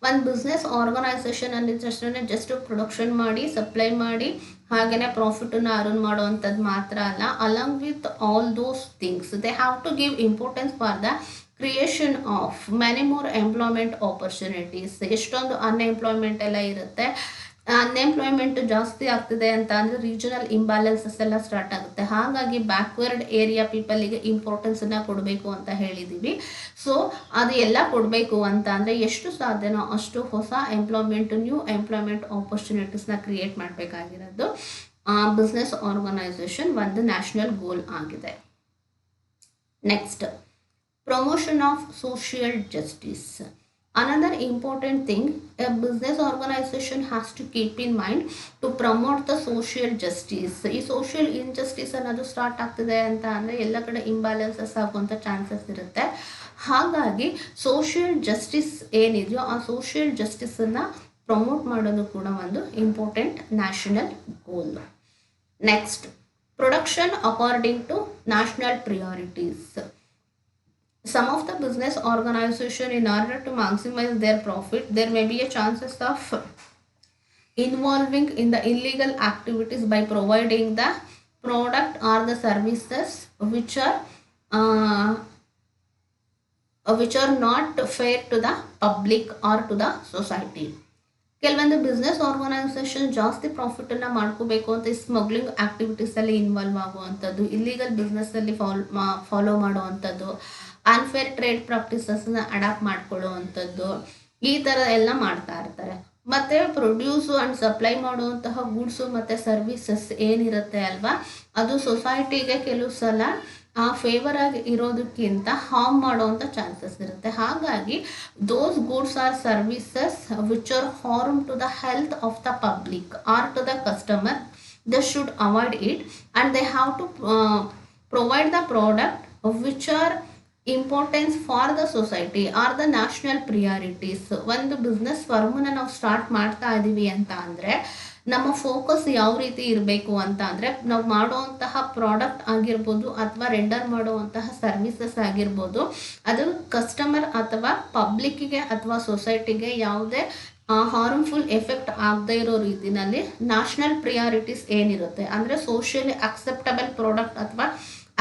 S1: ಒಂದು business organisation ಅನ್ನಿದ್ದಷ್ಟೇ just production ಮಾಡಿ supply ಮಾಡಿ ಹಾಗೆಯೇ ಪ್ರಾಫಿಟನ್ನು ಅರ್ನ್ ಮಾಡುವಂಥದ್ದು ಮಾತ್ರ ಅಲ್ಲ, along with all those things they have to give importance for the creation of many more employment opportunities. ಎಷ್ಟೊಂದು ಅನ್ಎಂಪ್ಲಾಯ್ಮೆಂಟ್ ಎಲ್ಲ ಇರುತ್ತೆ, ಅನ್ಎಂಪ್ಲಾಯ್ಮೆಂಟ್ ಜಾಸ್ತಿ ಆಗ್ತಿದೆ ಅಂತ ಅಂದರೆ ರೀಜನಲ್ ಇಂಬ್ಯಾಲೆನ್ಸಸ್ ಎಲ್ಲ ಸ್ಟಾರ್ಟ್ ಆಗುತ್ತೆ. ಹಾಗಾಗಿ ಬ್ಯಾಕ್ವರ್ಡ್ ಏರಿಯಾ ಪೀಪಲಿಗೆ ಇಂಪಾರ್ಟೆನ್ಸನ್ನು ಕೊಡಬೇಕು ಅಂತ ಹೇಳಿದ್ದೀವಿ. ಸೊ ಅದು ಎಲ್ಲ ಕೊಡಬೇಕು ಅಂತ ಅಂದರೆ ಎಷ್ಟು ಸಾಧ್ಯನೋ ಅಷ್ಟು ಹೊಸ ಎಂಪ್ಲಾಯ್ಮೆಂಟ್, ನ್ಯೂ ಎಂಪ್ಲಾಯ್ಮೆಂಟ್ ಆಪರ್ಚುನಿಟೀಸ್ನ ಕ್ರಿಯೇಟ್ ಮಾಡಬೇಕಾಗಿರೋದು ಬಿಸ್ನೆಸ್ ಆರ್ಗನೈಸೇಷನ್ ಒಂದು ನ್ಯಾಷನಲ್ ಗೋಲ್ ಆಗಿದೆ. Next, promotion of social justice. Another important thing a business organization has to keep in mind to promote the social justice. ಈ ಸೋಷಿಯಲ್ ಇನ್ಜಸ್ಟಿಸ್ ಅನ್ನೋದು start ಆಗ್ತಿದೆ ಅಂತ ಅಂದರೆ ಎಲ್ಲ ಕಡೆ ಇಂಬ್ಯಾಲೆನ್ಸಸ್ ಆಗುವಂಥ ಚಾನ್ಸಸ್ ಇರುತ್ತೆ. ಹಾಗಾಗಿ ಸೋಷಿಯಲ್ ಜಸ್ಟಿಸ್ ಏನಿದೆಯೋ ಆ ಸೋಷಿಯಲ್ ಜಸ್ಟಿಸನ್ನು ಪ್ರಮೋಟ್ ಮಾಡೋದು ಕೂಡ ಒಂದು important national goal. Next, production according to national priorities. Some of the business organization, in order to maximize their profit, there may be a chances of involving in the illegal activities by providing the product or the services which are not fair to the public or to the society. ಕೆಲವೊಂದು business organization ಜಾಸ್ತಿ ಪ್ರಾಫಿಟನ್ನು ಮಾಡ್ಕೋಬೇಕು ಅಂತ ಈ smuggling ಆ್ಯಕ್ಟಿವಿಟೀಸಲ್ಲಿ involve ಆಗುವಂಥದ್ದು, illegal ಬಿಸ್ನೆಸ್ಸಲ್ಲಿ follow ಮಾಡುವಂಥದ್ದು, unfair trade ಪ್ರಾಕ್ಟೀಸಸ್ನ adapt ಮಾಡ್ಕೊಳ್ಳುವಂಥದ್ದು, ಈ ಥರ ಎಲ್ಲ ಮಾಡ್ತಾ ಇರ್ತಾರೆ. ಮತ್ತು ಪ್ರೊಡ್ಯೂಸು ಆ್ಯಂಡ್ ಸಪ್ಲೈ ಮಾಡುವಂತಹ ಗೂಡ್ಸು ಮತ್ತು ಸರ್ವಿಸಸ್ ಏನಿರುತ್ತೆ ಅಲ್ವಾ, ಅದು ಸೊಸೈಟಿಗೆ ಕೆಲವು ಸಲ ಫೇವರ್ ಆಗಿ ಇರೋದಕ್ಕಿಂತ ಹಾರ್ಮ್ ಮಾಡುವಂಥ ಚಾನ್ಸಸ್ ಇರುತ್ತೆ. ಹಾಗಾಗಿ those goods or services which are harm to the health of the public or to the customer, they should avoid it and they have to provide the product which are importance for the society or the national priorities. ಒಂದು business ಫರ್ಮನ್ನ ನಾವು start ಮಾಡ್ತಾ ಇದ್ದೀವಿ ಅಂತ ಅಂದರೆ ನಮ್ಮ focus ಯಾವ ರೀತಿ ಇರಬೇಕು ಅಂತ ಅಂದರೆ, ನಾವು ಮಾಡುವಂತಹ ಪ್ರಾಡಕ್ಟ್ ಆಗಿರ್ಬೋದು ಅಥವಾ ರೆಂಡರ್ ಮಾಡುವಂತಹ ಸರ್ವಿಸಸ್ ಆಗಿರ್ಬೋದು, ಅದು ಕಸ್ಟಮರ್ ಅಥವಾ ಪಬ್ಲಿಕ್ಕಿಗೆ ಅಥವಾ ಸೊಸೈಟಿಗೆ ಯಾವುದೇ ಹಾರ್ಮ್ಫುಲ್ ಎಫೆಕ್ಟ್ ಆಗದೇ ಇರೋ ರೀತಿಯಲ್ಲಿ ನ್ಯಾಷನಲ್ ಪ್ರಿಯಾರಿಟೀಸ್ ಏನಿರುತ್ತೆ ಅಂದರೆ ಸೋಷಿಯಲಿ ಅಕ್ಸೆಪ್ಟಬಲ್ ಪ್ರಾಡಕ್ಟ್ ಅಥವಾ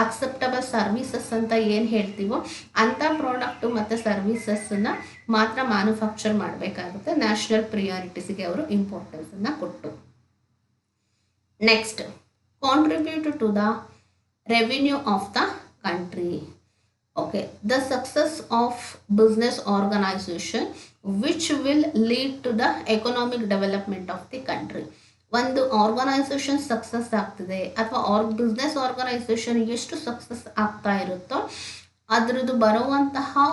S1: ಅಕ್ಸೆಪ್ಟಬಲ್ ಸರ್ವಿಸಸ್ ಅಂತ ಏನು ಹೇಳ್ತೀವೋ ಅಂಥ ಪ್ರಾಡಕ್ಟು ಮತ್ತು ಸರ್ವಿಸಸ್ಸನ್ನು ಮಾತ್ರ ಮ್ಯಾನುಫ್ಯಾಕ್ಚರ್ ಮಾಡಬೇಕಾಗುತ್ತೆ, ನ್ಯಾಷನಲ್ ಪ್ರಿಯಾರಿಟೀಸ್ಗೆ ಅವರು ಇಂಪಾರ್ಟೆನ್ಸನ್ನು ಕೊಟ್ಟು. Next, contribute to the revenue of the country. Okay, the success of business organization which will lead to the economic development of the country. ಒಂದು ಆರ್ಗನೈಸೇಷನ್ ಸಕ್ಸಸ್ ಆಗ್ತಿದೆ ಅಥವಾ ಬಿಸ್ನೆಸ್ ಆರ್ಗನೈಸೇಷನ್ ಎಷ್ಟು ಸಕ್ಸಸ್ ಆಗ್ತಾ ಇರುತ್ತೋ ಅದರದ್ದು ಬರುವಂತಹ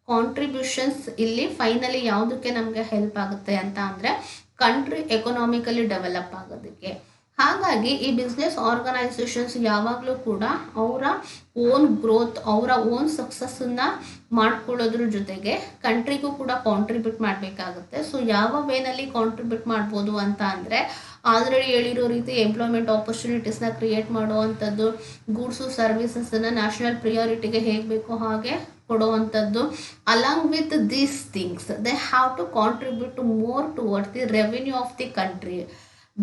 S1: ಕಾಂಟ್ರಿಬ್ಯೂಷನ್ಸ್ ಇಲ್ಲಿ ಫೈನಲಿ ಯಾವುದಕ್ಕೆ ನಮಗೆ ಹೆಲ್ಪ್ ಆಗುತ್ತೆ ಅಂತ ಅಂದರೆ ಕಂಟ್ರಿ ಎಕನಾಮಿಕಲಿ ಡೆವಲಪ್ ಆಗೋದಕ್ಕೆ. ಹಾಗಾಗಿ ಈ ಬಿಸ್ನೆಸ್ ಆರ್ಗನೈಸೇಷನ್ಸ್ ಯಾವಾಗಲೂ ಕೂಡ ಅವರ ಓನ್ ಗ್ರೋತ್, ಅವರ ಓನ್ ಸಕ್ಸಸ್ಸನ್ನು ಮಾಡ್ಕೊಳ್ಳೋದ್ರ ಜೊತೆಗೆ ಕಂಟ್ರಿಗೂ ಕೂಡ ಕಾಂಟ್ರಿಬ್ಯೂಟ್ ಮಾಡಬೇಕಾಗುತ್ತೆ. ಸೊ ಯಾವ ವೇನಲ್ಲಿ ಕಾಂಟ್ರಿಬ್ಯೂಟ್ ಮಾಡ್ಬೋದು ಅಂತ ಅಂದರೆ, ಆಲ್ರೆಡಿ ಹೇಳಿರೋ ರೀತಿ ಎಂಪ್ಲಾಯ್ಮೆಂಟ್ ಆಪರ್ಚುನಿಟೀಸ್ನ ಕ್ರಿಯೇಟ್ ಮಾಡುವಂಥದ್ದು, ಗೂಡ್ಸು ಸರ್ವಿಸಸನ್ನು ನ್ಯಾಷನಲ್ ಪ್ರಿಯಾರಿಟಿಗೆ ಹೇಗೆ ಬೇಕೋ ಹಾಗೆ ಕೊಡುವಂಥದ್ದು. Along with these things they have to contribute more towards the revenue of the country,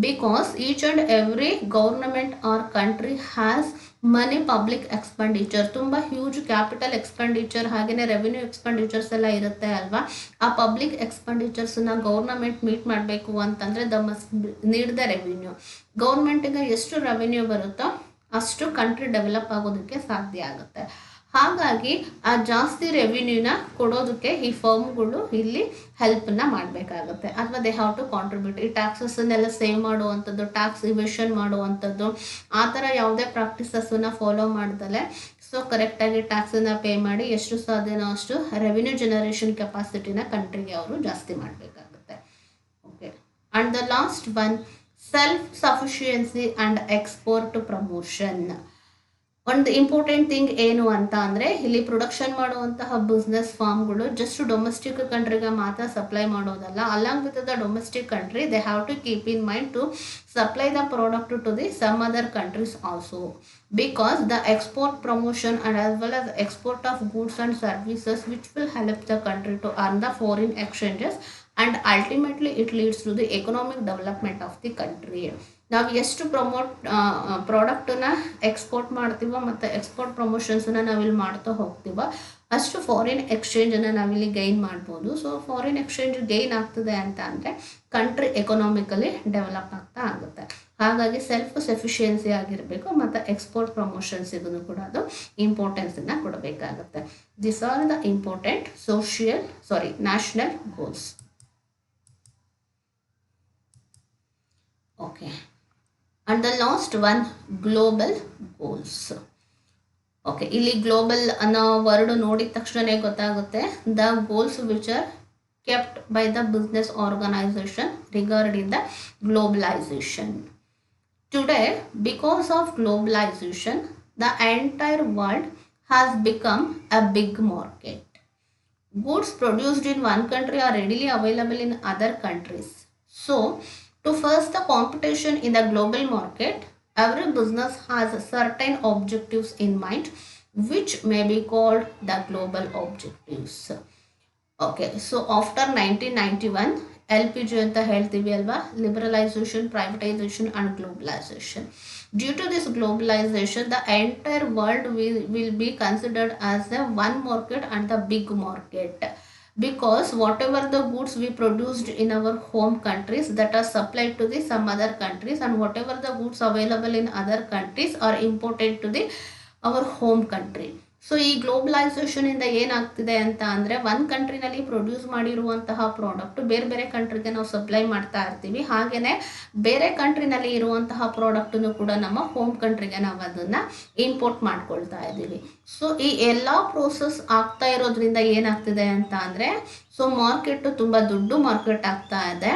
S1: because each and every government or country has money public expenditure, ತುಂಬ ಹ್ಯೂಜ್ ಕ್ಯಾಪಿಟಲ್ ಎಕ್ಸ್ಪೆಂಡಿಚರ್ ಹಾಗೆಯೇ revenue expenditures ಎಲ್ಲ ಇರುತ್ತೆ ಅಲ್ವಾ. ಆ public ಎಕ್ಸ್ಪೆಂಡಿಚರ್ಸನ್ನ government meet ಮಾಡಬೇಕು ಅಂತಂದರೆ the must need the revenue. ಗೌರ್ಮೆಂಟಿಗೆ ಎಷ್ಟು ರೆವಿನ್ಯೂ ಬರುತ್ತೋ ಅಷ್ಟು ಕಂಟ್ರಿ ಡೆವಲಪ್ ಆಗೋದಕ್ಕೆ ಸಾಧ್ಯ ಆಗುತ್ತೆ. ಹಾಗಾಗಿ ಆ ಜಾಸ್ತಿ ರೆವಿನ್ಯೂನ ಕೊಡೋದಕ್ಕೆ ಈ ಫರ್ಮ್ಗಳು ಇಲ್ಲಿ ಹೆಲ್ಪನ್ನ ಮಾಡಬೇಕಾಗುತ್ತೆ ಅಥವಾ ದೇ ಹ್ಯಾವ್ ಟು ಕಾಂಟ್ರಿಬ್ಯೂಟ್. ಈ ಟ್ಯಾಕ್ಸಸ್ಸನ್ನೆಲ್ಲ ಸೇವ್ ಮಾಡುವಂಥದ್ದು, ಟ್ಯಾಕ್ಸ್ ಇವೇಷನ್ ಮಾಡುವಂಥದ್ದು, ಆ ಥರ ಯಾವುದೇ ಪ್ರಾಕ್ಟೀಸಸ್ಸನ್ನು ಫಾಲೋ ಮಾಡ್ದಲೆ ಸೊ ಕರೆಕ್ಟಾಗಿ ಟ್ಯಾಕ್ಸನ್ನು ಪೇ ಮಾಡಿ ಎಷ್ಟು ಸಾಧ್ಯನೋ ಅಷ್ಟು ರೆವಿನ್ಯೂ ಜನರೇಷನ್ ಕೆಪಾಸಿಟಿನ ಕಂಟ್ರಿಗೆ ಅವರು ಜಾಸ್ತಿ ಮಾಡಬೇಕಾಗುತ್ತೆ. Okay, and the last one, self sufficiency and export promotion. ಒಂದು ಇಂಪಾರ್ಟೆಂಟ್ ಥಿಂಗ್ ಏನು ಅಂತ ಅಂದರೆ, ಇಲ್ಲಿ ಪ್ರೊಡಕ್ಷನ್ ಮಾಡುವಂತಹ ಬಿಸ್ನೆಸ್ ಫಾರ್ಮ್ಗಳು ಜಸ್ಟ್ ಡೊಮೆಸ್ಟಿಕ್ ಕಂಟ್ರಿಗೆ ಮಾತ್ರ ಸಪ್ಲೈ ಮಾಡೋದಲ್ಲ, along with the domestic country they have to keep in mind to supply the product to the some other countries also, because the export promotion and as well as export of goods and services which will help the country to earn the foreign exchanges and ultimately it leads to the economic development of the country. ನಾವು ಎಷ್ಟು ಪ್ರಾಡಕ್ಟನ್ನ export ಮಾಡ್ತೀವೋ ಮತ್ತು export ಪ್ರಮೋಷನ್ಸನ್ನು ನಾವಿಲ್ಲಿ ಮಾಡ್ತಾ ಹೋಗ್ತೀವೋ ಅಷ್ಟು foreign ಎಕ್ಸ್ಚೇಂಜನ್ನು ನಾವಿಲ್ಲಿ gain ಮಾಡ್ಬೋದು. So foreign exchange gain ಆಗ್ತದೆ ಅಂತ ಅಂದರೆ ಕಂಟ್ರಿ ಎಕನಾಮಿಕಲಿ ಡೆವಲಪ್ ಆಗ್ತಾ ಆಗುತ್ತೆ. ಹಾಗಾಗಿ ಸೆಲ್ಫ್ ಸಫಿಷಿಯನ್ಸಿ ಆಗಿರಬೇಕು ಮತ್ತು ಎಕ್ಸ್ಪೋರ್ಟ್ ಪ್ರಮೋಷನ್ಸಿಗೂ ಕೂಡ ಅದು ಇಂಪಾರ್ಟೆನ್ಸನ್ನು ಕೊಡಬೇಕಾಗುತ್ತೆ. This are the important national goals. Okay, and the last one, global goals. Okay, ಇಲ್ಲಿ ಗ್ಲೋಬಲ್ ಅನ್ನೋ ವರ್ಡ್ ನೋಡಿದ ತಕ್ಷಣನೇ ಗೊತ್ತಾಗುತ್ತೆ the goals which are kept by the business organization regarding the globalization. Today, because of globalization, the entire world has become a big market. Goods produced in one country are readily available in other countries. So, to face the competition in the global market, every business has certain objectives in mind, which may be called the global objectives. Okay, so after 1991, LPG ಅಂತ ಹೇಳ್ತೀವಿ ಅಲ್ವಾ, liberalisation, privatisation and globalization. Due to this globalization, the entire world will be considered as the one market and the big market. because whatever the goods we produced in our home countries that are supplied to the some other countries, and whatever the goods available in other countries are imported to the our home country. So ಈ globalisation ಇಂದ ಏನಾಗ್ತಿದೆ ಅಂತ ಅಂದರೆ ಒಂದು ಕಂಟ್ರಿನಲ್ಲಿ produce ಮಾಡಿರುವಂತಹ product ಬೇರೆ ಬೇರೆ ಕಂಟ್ರಿಗೆ ನಾವು ಸಪ್ಲೈ ಮಾಡ್ತಾ ಇರ್ತೀವಿ. ಹಾಗೆಯೇ ಬೇರೆ ಕಂಟ್ರಿನಲ್ಲಿ ಇರುವಂತಹ ಪ್ರಾಡಕ್ಟನ್ನು ಕೂಡ ನಮ್ಮ ಹೋಮ್ ಕಂಟ್ರಿಗೆ ನಾವು ಅದನ್ನು ಇಂಪೋರ್ಟ್ ಮಾಡ್ಕೊಳ್ತಾ ಇದ್ದೀವಿ. ಸೊ ಈ ಎಲ್ಲ ಪ್ರೋಸೆಸ್ ಆಗ್ತಾ ಇರೋದ್ರಿಂದ ಏನಾಗ್ತಿದೆ ಅಂತ ಅಂದರೆ ಸೊ ಮಾರ್ಕೆಟ್ ತುಂಬ ದೊಡ್ಡ ಮಾರ್ಕೆಟ್ ಆಗ್ತಾ ಇದೆ.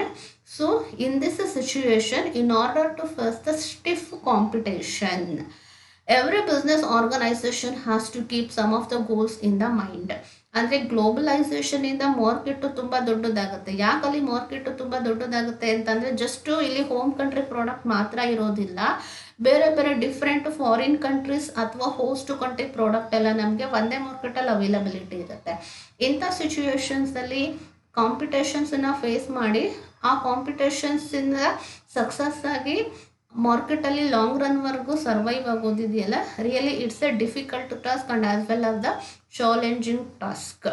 S1: So in this situation, in order to face the stiff competition, every business organization has to keep some of the goals in the mind. ಅಂದರೆ ಗ್ಲೋಬಲೈಸೇಷನ್ ಇಂದ ಮಾರ್ಕೆಟ್ ತುಂಬ ದೊಡ್ಡದಾಗುತ್ತೆ. ಯಾಕಲ್ಲಿ ಮಾರ್ಕೆಟ್ ತುಂಬ ದೊಡ್ಡದಾಗುತ್ತೆ ಅಂತಂದರೆ ಜಸ್ಟು ಇಲ್ಲಿ ಹೋಮ್ ಕಂಟ್ರಿ ಪ್ರಾಡಕ್ಟ್ ಮಾತ್ರ ಇರೋದಿಲ್ಲ, ಬೇರೆ ಬೇರೆ ಡಿಫ್ರೆಂಟ್ ಫಾರಿನ್ ಕಂಟ್ರೀಸ್ ಅಥವಾ ಹೋಸ್ಟ್ ಕಂಟ್ರಿ ಪ್ರಾಡಕ್ಟ್ ಎಲ್ಲ ನಮಗೆ ಒಂದೇ ಮಾರ್ಕೆಟಲ್ಲಿ ಅವೈಲಬಿಲಿಟಿ ಇರುತ್ತೆ. ಇಂಥ ಸಿಚುವೇಶನ್ಸಲ್ಲಿ ಕಾಂಪಿಟೇಷನ್ಸನ್ನು ಫೇಸ್ ಮಾಡಿ ಆ ಕಾಂಪಿಟೇಷನ್ಸಿಂದ ಸಕ್ಸಸ್ ಆಗಿ ಮಾರ್ಕೆಟಲ್ಲಿ ಲಾಂಗ್ ರನ್ವರೆಗೂ ಸರ್ವೈವ್ ಆಗೋದಿದೆಯಲ್ಲ, really it's a difficult task and as well as the challenging task.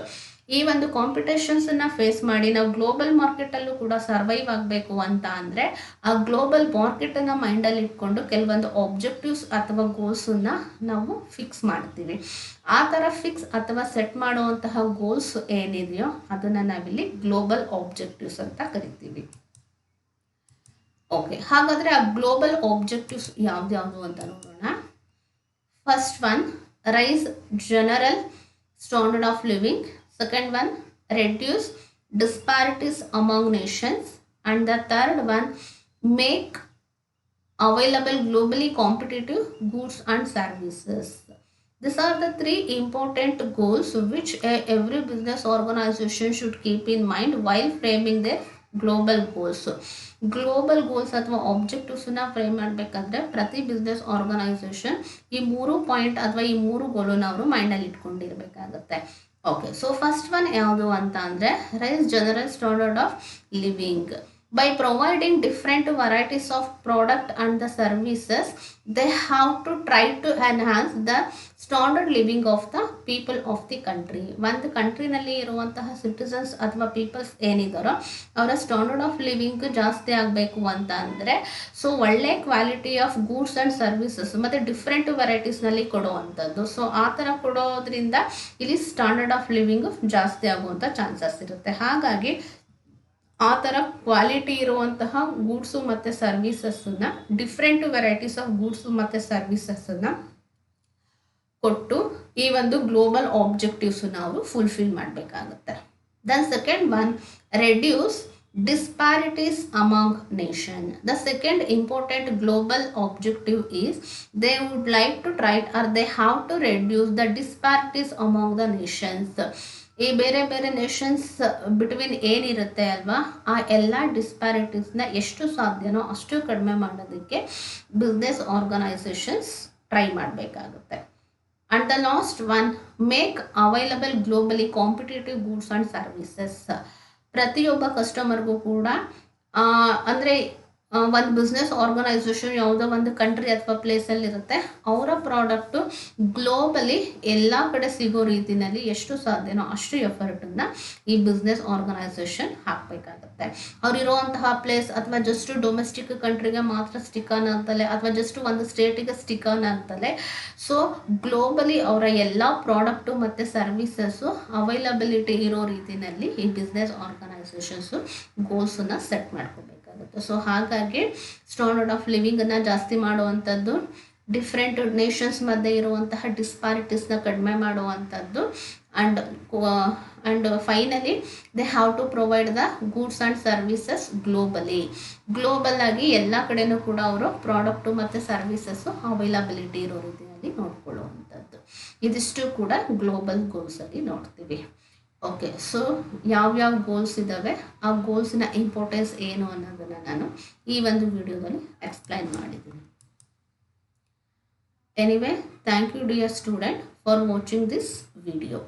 S1: ಈ ಒಂದು ಕಾಂಪಿಟೇಷನ್ಸನ್ನು ಫೇಸ್ ಮಾಡಿ ನಾವು ಗ್ಲೋಬಲ್ ಮಾರ್ಕೆಟಲ್ಲೂ ಕೂಡ ಸರ್ವೈವ್ ಆಗಬೇಕು ಅಂತ ಅಂದರೆ ಆ ಗ್ಲೋಬಲ್ ಮಾರ್ಕೆಟನ್ನು ಮೈಂಡಲ್ಲಿ ಇಟ್ಕೊಂಡು ಕೆಲವೊಂದು ಆಬ್ಜೆಕ್ಟಿವ್ಸ್ ಅಥವಾ ಗೋಲ್ಸನ್ನು ನಾವು ಫಿಕ್ಸ್ ಮಾಡ್ತೀವಿ. ಆ ಥರ ಫಿಕ್ಸ್ ಅಥವಾ ಸೆಟ್ ಮಾಡುವಂತಹ ಗೋಲ್ಸ್ ಏನಿದೆಯೋ ಅದನ್ನು ನಾವಿಲ್ಲಿ ಗ್ಲೋಬಲ್ ಆಬ್ಜೆಕ್ಟಿವ್ಸ್ ಅಂತ ಕರಿತೀವಿ. ಓಕೆ, ಹಾಗಾದರೆ ಆ ಗ್ಲೋಬಲ್ ಆಬ್ಜೆಕ್ಟಿವ್ಸ್ ಯಾವ್ದ್ಯಾವುದು ಅಂತ ನೋಡೋಣ. First one, raise general standard of living. Second one, reduce disparities among nations. And the third one, make available globally competitive goods and services. These are the three important goals which every business organization should keep in mind while framing their global goals. Global goals ಅಥವಾ ಆಬ್ಜೆಕ್ಟಿವ್ಸನ್ನ frame ಮಾಡಬೇಕಾದ್ರೆ ಪ್ರತಿ business organization ಈ 3 point ಅಥವಾ ಈ 3 ಗೋಲನ್ನ ಅವರು ಮೈಂಡಲ್ಲಿ ಇಟ್ಕೊಂಡಿರಬೇಕಾಗುತ್ತೆ. ಓಕೆ, ಸೊ ಫಸ್ಟ್ ಒನ್ ಯಾವುದು ಅಂತ ಅಂದರೆ raise general standard of living. By providing different varieties of product and the services, they have to try to enhance the standard living of the people of the country. ಒಂದು ಕಂಟ್ರಿನಲ್ಲಿ ಇರುವಂತಹ citizens ಅಥವಾ people's ಏನಿದಾರೋ ಅವರ standard of living ಜಾಸ್ತಿ ಆಗಬೇಕು ಅಂತ ಅಂದರೆ so ಒಳ್ಳೆ quality of goods and services ಮತ್ತು ಡಿಫ್ರೆಂಟ್ ವೆರೈಟೀಸ್ನಲ್ಲಿ ಕೊಡುವಂಥದ್ದು. ಸೊ ಆ ಥರ ಕೊಡೋದ್ರಿಂದ ಇಲ್ಲಿ ಸ್ಟ್ಯಾಂಡರ್ಡ್ ಆಫ್ ಲಿವಿಂಗ್ ಜಾಸ್ತಿ ಆಗುವಂಥ ಚಾನ್ಸಸ್ ಇರುತ್ತೆ. ಹಾಗಾಗಿ ಆ ಥರ ಕ್ವಾಲಿಟಿ ಇರುವಂತಹ ಗೂಡ್ಸು ಮತ್ತು ಸರ್ವಿಸಸ್ಸನ್ನು, ಡಿಫ್ರೆಂಟ್ ವೆರೈಟೀಸ್ ಆಫ್ ಗೂಡ್ಸು ಮತ್ತು ಸರ್ವಿಸಸ್ಸನ್ನು ಕೊಟ್ಟು ಈ ಒಂದು ಗ್ಲೋಬಲ್ ಆಬ್ಜೆಕ್ಟಿವ್ಸನ್ನು ಅವರು ಫುಲ್ಫಿಲ್ ಮಾಡಬೇಕಾಗುತ್ತೆ. Then second one, reduce disparities among nation. The second important global objective is they would like to try or they have to reduce the disparities among the nations. ಈ ಬೇರೆ ಬೇರೆ Nations between ಏನಿರುತ್ತೆ ಅಲ್ವಾ, ಆ ಎಲ್ಲ ಡಿಸ್ಪ್ಯಾರಿಟೀಸ್ನ ಎಷ್ಟು ಸಾಧ್ಯನೋ ಅಷ್ಟು ಕಡಿಮೆ ಮಾಡೋದಕ್ಕೆ ಬಿಸ್ನೆಸ್ ಆರ್ಗನೈಸೇಷನ್ಸ್ ಟ್ರೈ ಮಾಡಬೇಕಾಗುತ್ತೆ. And the last one, make available globally competitive goods and services. ಪ್ರತಿಯೊಬ್ಬ ಕಸ್ಟಮರ್ಗೂ ಕೂಡ ಅಂದರೆ ಒಂದು ಬಿಸ್ನೆಸ್ ಆರ್ಗನೈಸೇಷನ್ ಯಾವುದೋ ಒಂದು ಕಂಟ್ರಿ ಅಥವಾ ಪ್ಲೇಸಲ್ಲಿರುತ್ತೆ, ಅವರ ಪ್ರಾಡಕ್ಟು ಗ್ಲೋಬಲಿ ಎಲ್ಲ ಕಡೆ ಸಿಗೋ ರೀತಿಯಲ್ಲಿ ಎಷ್ಟು ಸಾಧ್ಯನೋ ಅಷ್ಟು ಎಫರ್ಟನ್ನು ಈ ಬಿಸ್ನೆಸ್ ಆರ್ಗನೈಸೇಷನ್ ಹಾಕಬೇಕಾಗುತ್ತೆ. ಅವರಿರುವಂತಹ ಪ್ಲೇಸ್ ಅಥವಾ ಜಸ್ಟ್ ಡೊಮೆಸ್ಟಿಕ್ ಕಂಟ್ರಿಗೆ ಮಾತ್ರ ಸ್ಟಿಕ್ ಆನ್ ಆಗ್ತಲೆ ಅಥವಾ ಜಸ್ಟ್ ಒಂದು ಸ್ಟೇಟಿಗೆ ಸ್ಟಿಕ್ ಆನ್ ಆಗ್ತಲೆ. ಸೊ ಗ್ಲೋಬಲಿ ಅವರ ಎಲ್ಲ ಪ್ರಾಡಕ್ಟು ಮತ್ತು ಸರ್ವಿಸಸ್ಸು ಅವೈಲಬಿಲಿಟಿ ಇರೋ ರೀತಿಯಲ್ಲಿ ಈ ಬಿಸ್ನೆಸ್ ಆರ್ಗನೈಸೇಷನ್ಸು ಗೋಲ್ಸನ್ನು ಸೆಟ್ ಮಾಡ್ಕೋಬೇಕು. ಸೊ ಹಾಗಾಗಿ ಸ್ಟ್ಯಾಂಡರ್ಡ್ ಆಫ್ ಲಿವಿಂಗನ್ನು ಜಾಸ್ತಿ ಮಾಡುವಂಥದ್ದು, ಡಿಫ್ರೆಂಟ್ ನೇಷನ್ಸ್ ಮಧ್ಯೆ ಇರುವಂತಹ ಡಿಸ್ಪ್ಯಾರಿಟೀಸ್ನ ಕಡಿಮೆ ಮಾಡುವಂಥದ್ದು, and finally they have to provide the goods and services global ಆಗಿ ಎಲ್ಲ ಕಡೆನೂ ಕೂಡ ಅವರು ಪ್ರಾಡಕ್ಟು ಮತ್ತು ಸರ್ವಿಸಸ್ಸು ಅವೈಲಬಿಲಿಟಿ ಇರೋ ರೀತಿಯಲ್ಲಿ ನೋಡ್ಕೊಳ್ಳುವಂಥದ್ದು. ಇದಿಷ್ಟು ಕೂಡ ಗ್ಲೋಬಲ್ ಗೋಲ್ಸಲ್ಲಿ ನೋಡ್ತೀವಿ. ಓಕೆ, ಸೊ ಯಾವ್ಯಾವ ಗೋಲ್ಸ್ ಇದ್ದಾವೆ, ಆ ಗೋಲ್ಸಿನ ಇಂಪಾರ್ಟೆನ್ಸ್ ಏನು ಅನ್ನೋದನ್ನು ನಾನು ಈ ಒಂದು ವಿಡಿಯೋದಲ್ಲಿ ಎಕ್ಸ್ಪ್ಲೈನ್ ಮಾಡಿದ್ದೀನಿ. Anyway, thank you dear student for watching this video.